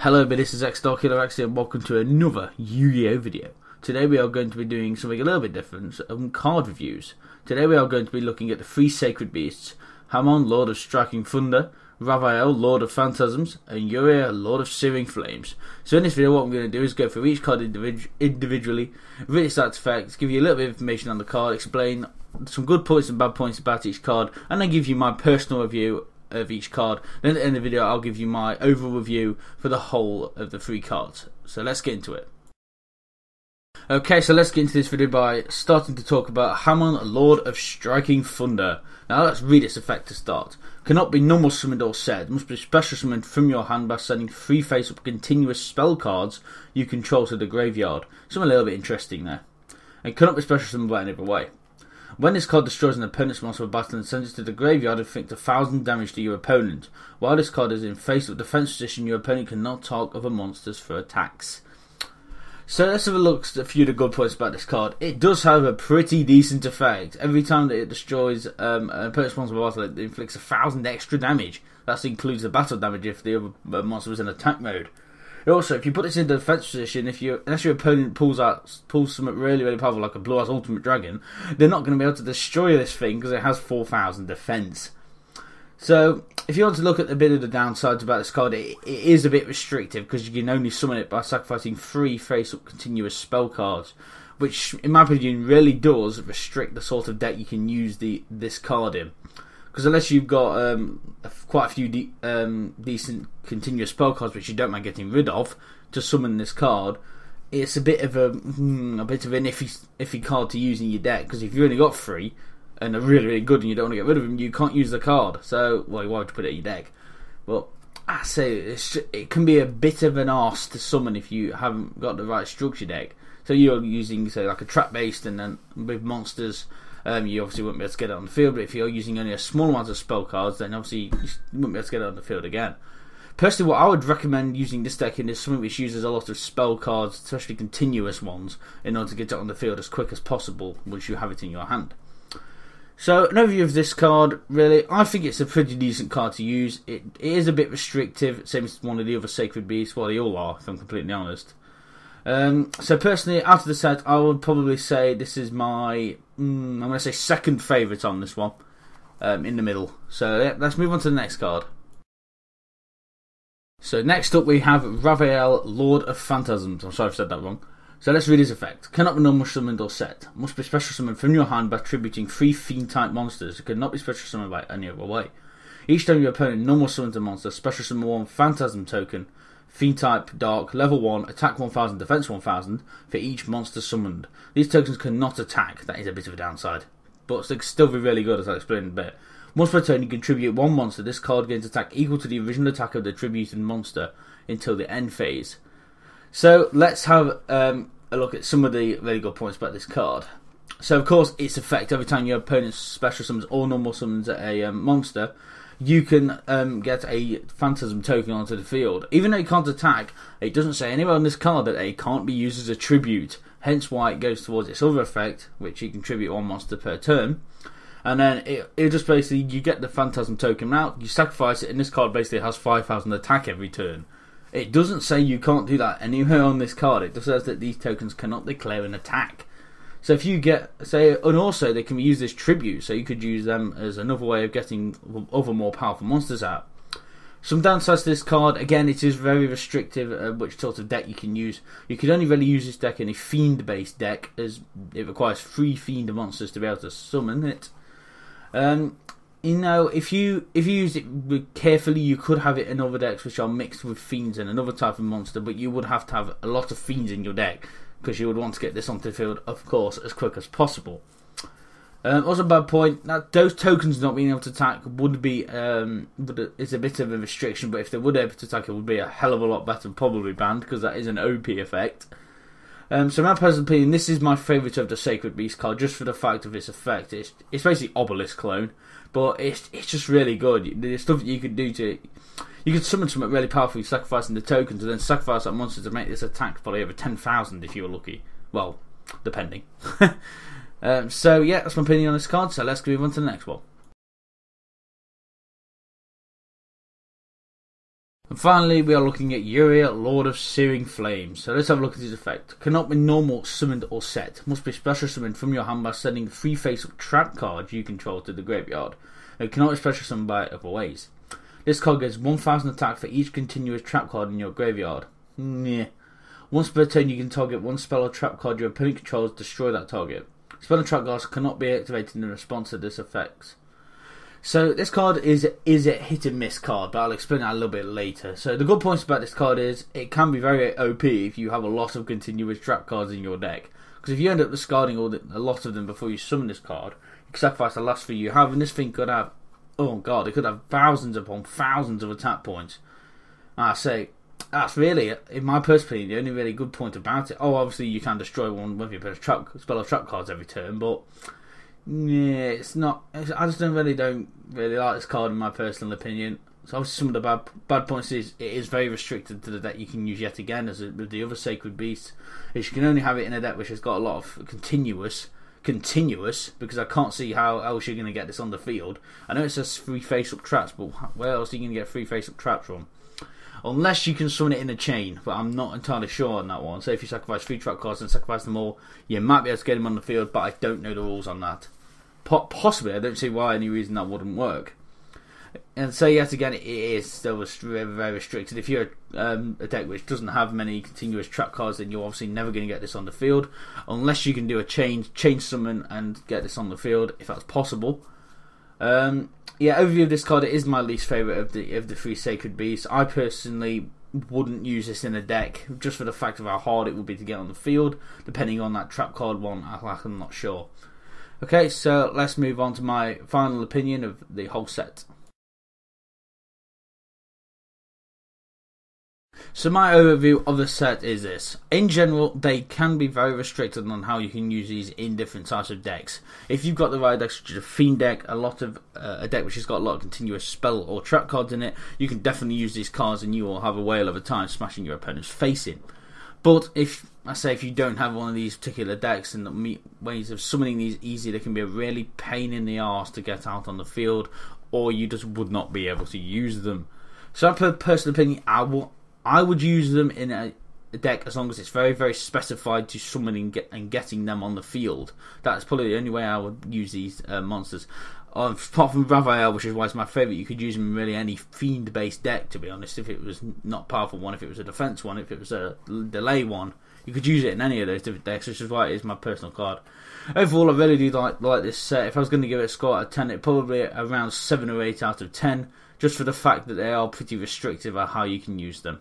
Hello, this is XStarKillerX and welcome to another Yu-Gi-Oh video. Today we are going to be doing something a little bit different, card reviews. Today we are going to be looking at the three sacred beasts: Hamon, Lord of Striking Thunder; Raphael, Lord of Phantasms; and Uriel, Lord of Searing Flames. So in this video what I'm going to do is go through each card individually, read its effects, give you a little bit of information on the card, explain some good points and bad points about each card, and then give you my personal review of each card. Then at the end of the video I'll give you my overall review for the whole of the three cards. So let's get into it. Okay, so let's get into this video by starting to talk about Hamon, Lord of Striking Thunder. Now let's read its effect to start. Cannot be normal summoned or said. Must be special summoned from your hand by sending 3 face-up continuous spell cards you control to the graveyard. Something a little bit interesting there. And cannot be special summoned by any other way. When this card destroys an opponent's monster of battle and sends it to the graveyard, inflict 1,000 damage to your opponent. While this card is in face-up defense position, your opponent cannot target other monsters for attacks. So let's have a look at a few of the good points about this card. It does have a pretty decent effect. Every time that it destroys an opponent's monster of battle, it inflicts 1,000 extra damage. That includes the battle damage if the other monster was in attack mode. Also, if you put this in the defense position, unless your opponent pulls something really powerful like a Blue Eyes Ultimate Dragon, they're not going to be able to destroy this thing because it has 4,000 defense. So, if you want to look at a bit of the downsides about this card, it is a bit restrictive because you can only summon it by sacrificing 3 face-up continuous spell cards, which, in my opinion, really does restrict the sort of deck you can use this card in. Because unless you've got quite a few decent continuous spell cards which you don't mind getting rid of to summon this card, it's a bit of an iffy card to use in your deck. Because if you've only got 3 and they're really good and you don't want to get rid of them, you can't use the card. So, well, why would you put it in your deck? Well, I say it can be a bit of an arse to summon if you haven't got the right structure deck. So you're using, say, like a trap based, and then with monsters. You obviously wouldn't be able to get it on the field, but if you're using only a small amount of spell cards, then obviously you wouldn't be able to get it on the field again. Personally, what I would recommend using this deck in is something which uses a lot of spell cards, especially continuous ones, in order to get it on the field as quick as possible once you have it in your hand. So, an overview of this card, really, I think it's a pretty decent card to use. It is a bit restrictive, same as one of the other Sacred Beasts, well they all are, if I'm completely honest. So personally, out of the set, I would probably say this is my, I'm going to say second favourite on this one, in the middle. So yeah, let's move on to the next card. So next up we have Raphael, Lord of Phantasms. I'm sorry if I said that wrong. So let's read his effect. Cannot be normal summoned or set. Must be special summoned from your hand by attributing 3 fiend type monsters. It cannot be special summoned by any other way. Each time your opponent normal summons a monster, special summon 1 Phantasm token, Fiend type Dark, level 1, attack 1,000, defense 1,000 for each monster summoned. These tokens cannot attack, that is a bit of a downside, but they can still be really good, as I'll explain in a bit. Once per turn you contribute 1 monster. This card gains attack equal to the original attack of the attributed monster until the end phase. So let's have a look at some of the really good points about this card. So of course its effect, every time your opponent special summons or normal summons a monster, you can get a Phantasm token onto the field. Even though it can't attack, it doesn't say anywhere on this card that it can't be used as a tribute. Hence why it goes towards its other effect, which you contribute 1 monster per turn. And then it just basically, you get the Phantasm token out, you sacrifice it, and this card basically has 5,000 attack every turn. It doesn't say you can't do that anywhere on this card. It just says that these tokens cannot declare an attack. So if you get, say, and also they can be used as tribute, so you could use them as another way of getting other more powerful monsters out. Some downsides to this card, again, it is very restrictive which sort of deck you can use. You can only really use this deck in a fiend-based deck, as it requires 3 fiend monsters to be able to summon it. You know, if you use it carefully, you could have it in other decks which are mixed with fiends and another type of monster, but you would have to have a lot of fiends in your deck, because you would want to get this onto the field, of course, as quick as possible. Also a bad point, that those tokens not being able to attack would be is a bit of a restriction, but if they would be able to attack, it would be a hell of a lot better, probably banned, because that is an OP effect. So in my personal opinion, this is my favourite of the Sacred Beast card, just for the fact of its effect. It's basically Obelisk clone, but it's just really good. The stuff that you could do to... You could summon something really powerful, sacrificing the tokens, and then sacrifice that monster to make this attack probably over 10,000 if you were lucky. Well, depending. So yeah, that's my opinion on this card, so let's move on to the next one. And finally, we are looking at Uriel, Lord of Searing Flames. So let's have a look at his effect. Cannot be normal summoned or set. Must be special summoned from your hand by sending the free face-up trap card you control to the graveyard. It cannot be special summoned by other ways. This card gets 1000 attack for each continuous trap card in your graveyard. Once per turn you can target one spell or trap card your opponent controls, destroy that target. Spell and trap cards cannot be activated in response to this effect. So this card is a hit and miss card, but I'll explain that a little bit later. So the good points about this card is it can be very OP if you have a lot of continuous trap cards in your deck. Because if you end up discarding a lot of them before you summon this card, you can sacrifice the last 3 you have, and this thing could have, oh god, it could have thousands upon thousands of attack points. I say, that's really, in my personal opinion, the only really good point about it. Oh, obviously you can destroy one with your spell or trap cards every turn, but yeah, it's not. I just don't really like this card in my personal opinion. So obviously some of the bad points is it is very restricted to the deck you can use yet again, as with the other Sacred Beasts. Is you can only have it in a deck which has got a lot of continuous, because I can't see how else you're going to get this on the field. I know it says free face-up traps, but where else are you going to get free face-up traps from? Unless you can summon it in a chain, but I'm not entirely sure on that one. So if you sacrifice 3 trap cards and sacrifice them all, you might be able to get them on the field, but I don't know the rules on that. Possibly, I don't see why any reason that wouldn't work. And so yet again, it is still very restricted. If you're a deck which doesn't have many continuous trap cards, then you're obviously never going to get this on the field, unless you can do a chain summon and get this on the field, if that's possible. Yeah, overview of this card, it is my least favourite of the 3 Sacred Beasts. I personally wouldn't use this in a deck, just for the fact of how hard it would be to get on the field. Depending on that trap card one, I'm not sure. Okay, so let's move on to my final opinion of the whole set. So my overview of the set is this. In general, they can be very restricted on how you can use these in different types of decks. If you've got the right deck, such as a Fiend deck, a deck which has got a lot of continuous spell or trap cards in it, you can definitely use these cards and you will have a whale of a time smashing your opponent's face in. But if you don't have one of these particular decks and the ways of summoning these easy, they can be a really pain in the arse to get out on the field, or you just would not be able to use them. So, per personal opinion, I would use them in a deck as long as it's very specified to summoning and getting them on the field. That's probably the only way I would use these monsters. Apart from Raphael, which is why it's my favourite, you could use them in really any Fiend based deck, to be honest. If it was not powerful one, if it was a defense one, if it was a delay one, you could use it in any of those different decks, which is why it is my personal card. Overall, I really do like this set. If I was going to give it a score out of 10, it'd probably be around 7 or 8 out of 10, just for the fact that they are pretty restrictive on how you can use them.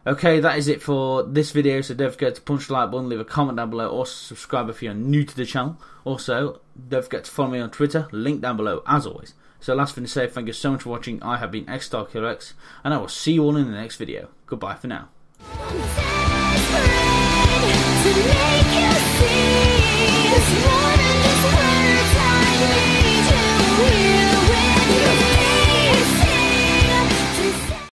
Okay, that is it for this video, so don't forget to punch the like button, leave a comment down below, also subscribe if you're new to the channel. Also, don't forget to follow me on Twitter, link down below as always. So last thing to say, thank you so much for watching. I have been XStarKillerX, and I will see you all in the next video. Goodbye for now.